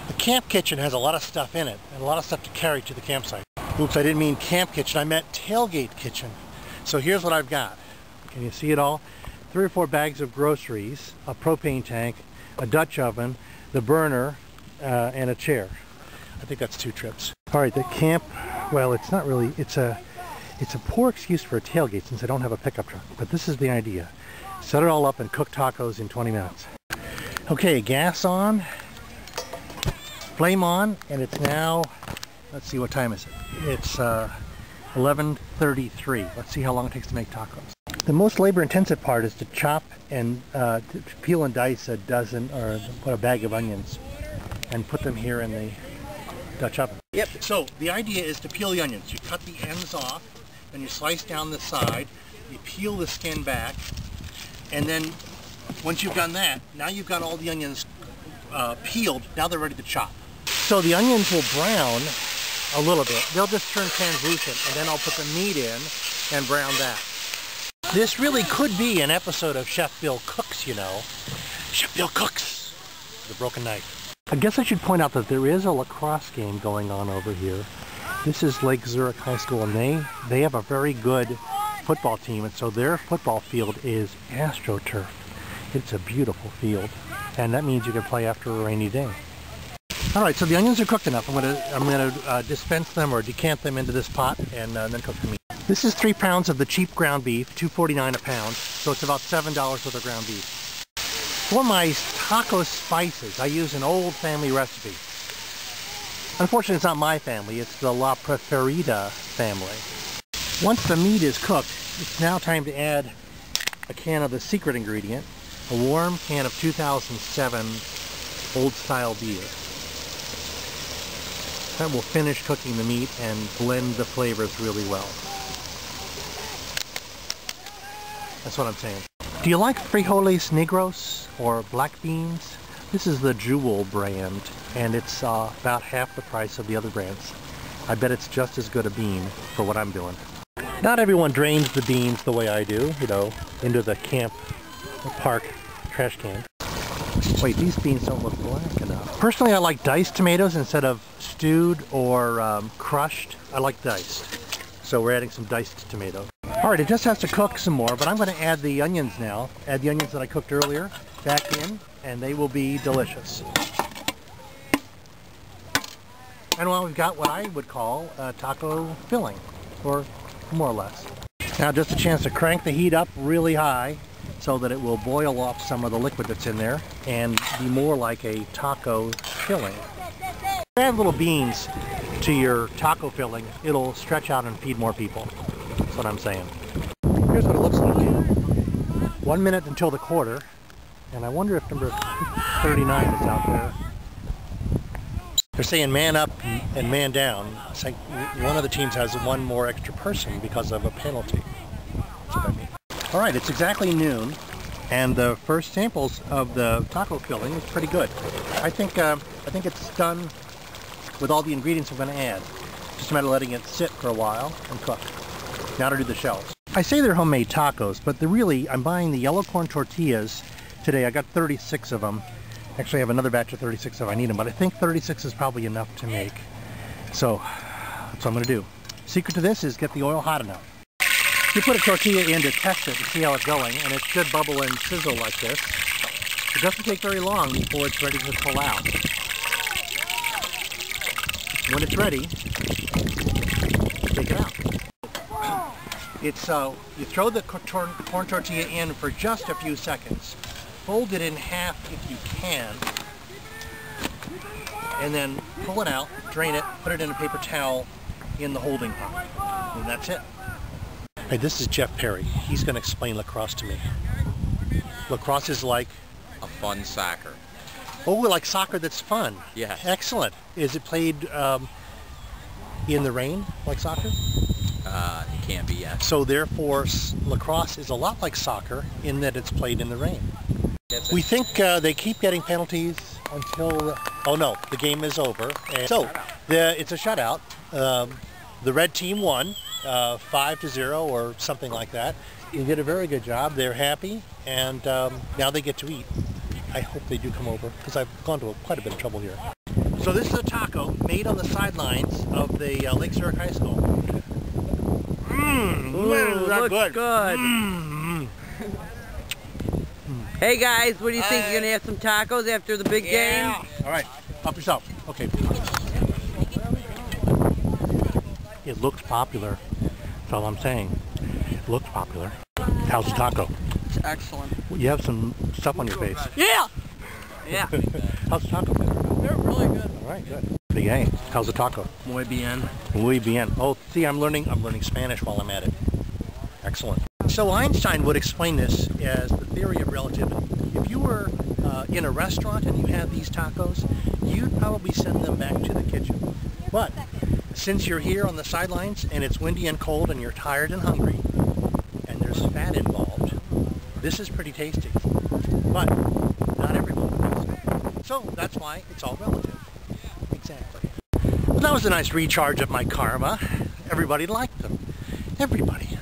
The camp kitchen has a lot of stuff in it and a lot of stuff to carry to the campsite. Oops, I didn't mean camp kitchen, I meant tailgate kitchen. So here's what I've got. Can you see it all? 3 or 4 bags of groceries, a propane tank, a Dutch oven, the burner, and a chair. I think that's 2 trips. All right, the camp, well, it's not really, it's a poor excuse for a tailgate since I don't have a pickup truck, but this is the idea. Set it all up and cook tacos in 20 minutes. Okay, gas on, flame on, and it's now, let's see, what time is it? It's 11:33. Let's see how long it takes to make tacos. The most labor-intensive part is to chop and to peel and dice a dozen, or put a bag of onions and put them here in the Dutch oven. Yep. So the idea is to peel the onions. You cut the ends off, then you slice down the side, you peel the skin back, and then once you've done that, now you've got all the onions peeled. Now they're ready to chop. So the onions will brown a little bit. They'll just turn translucent, and then I'll put the meat in and brown that. This really could be an episode of Chef Bill Cooks, you know. Chef Bill Cooks! The broken knife. I guess I should point out that there is a lacrosse game going on over here. This is Lake Zurich High School, and they have a very good football team, and so their football field is AstroTurf. It's a beautiful field, and that means you can play after a rainy day. All right, so the onions are cooked enough. I'm gonna dispense them or decant them into this pot and then cook the meat. This is 3 pounds of the cheap ground beef, $2.49 a pound, so it's about $7 worth of ground beef. For my taco spices, I use an old family recipe. Unfortunately, it's not my family, it's the La Preferida family. Once the meat is cooked, it's now time to add a can of the secret ingredient, a warm can of 2007 old-style beer. That will finish cooking the meat and blend the flavors really well. That's what I'm saying. Do you like frijoles negros or black beans? This is the Jewel brand, and it's about half the price of the other brands. I bet it's just as good a bean for what I'm doing. Not everyone drains the beans the way I do, you know, into the camp park trash can. Wait, these beans don't look black enough. Personally, I like diced tomatoes instead of stewed or crushed. I like diced. So we're adding some diced tomato. All right, it just has to cook some more, but I'm going to add the onions now. Add the onions that I cooked earlier back in, and they will be delicious. And well, we've got what I would call a taco filling, or more or less. Now just a chance to crank the heat up really high so that it will boil off some of the liquid that's in there and be more like a taco filling. Add little beans to your taco filling, it'll stretch out and feed more people. That's what I'm saying. Here's what it looks like. 1 minute until the quarter, and I wonder if number 39 is out there. They're saying man up and man down. It's like one of the teams has 1 more extra person because of a penalty. That's what I mean. All right, it's exactly noon, and the first samples of the taco filling is pretty good. I think it's done with all the ingredients I'm going to add. Just a matter of letting it sit for a while and cook. Now to do the shells. I say they're homemade tacos, but I'm buying the yellow corn tortillas today. I got 36 of them. Actually, I have another batch of 36 if I need them, but I think 36 is probably enough to make. So, that's what I'm going to do. Secret to this is get the oil hot enough. You put a tortilla in to test it and see how it's going, and it should bubble and sizzle like this. It doesn't take very long before it's ready to pull out. When it's ready, take it out. You throw the corn tortilla in for just a few seconds. Fold it in half if you can, and then pull it out, drain it, put it in a paper towel in the holding pot, and that's it. Hey, this is Jeff Perry. He's going to explain lacrosse to me. Lacrosse is like? A fun soccer. Oh, like soccer that's fun. Yeah. Excellent. Is it played in the rain like soccer? It can be, yes. So therefore, lacrosse is a lot like soccer in that it's played in the rain. We think they keep getting penalties until, oh no, the game is over. And so it's a shutout. The red team won 5-0 or something like that. You did a very good job. They're happy, and now they get to eat. I hope they do come over because I've gone to quite a bit of trouble here. So this is a taco made on the sidelines of the Lake Zurich High School. Looks good. Hey guys, what do you think? You're gonna have some tacos after the big game? All right, help yourself. Okay. It looks popular. That's all I'm saying. It looks popular. How's the taco? It's excellent. You have some stuff on your face. Yeah! Yeah. How's the taco? They're really good. All right, good. Big A. How's the taco? Muy bien. Muy bien. Oh, see, I'm learning Spanish while I'm at it. Excellent. So Einstein would explain this as the theory of relativity. If you were in a restaurant and you had these tacos, you'd probably send them back to the kitchen. But since you're here on the sidelines and it's windy and cold and you're tired and hungry and there's fat involved, this is pretty tasty. But not everyone does. So that's why it's all relative. Exactly. Well, that was a nice recharge of my karma. Everybody liked them. Everybody.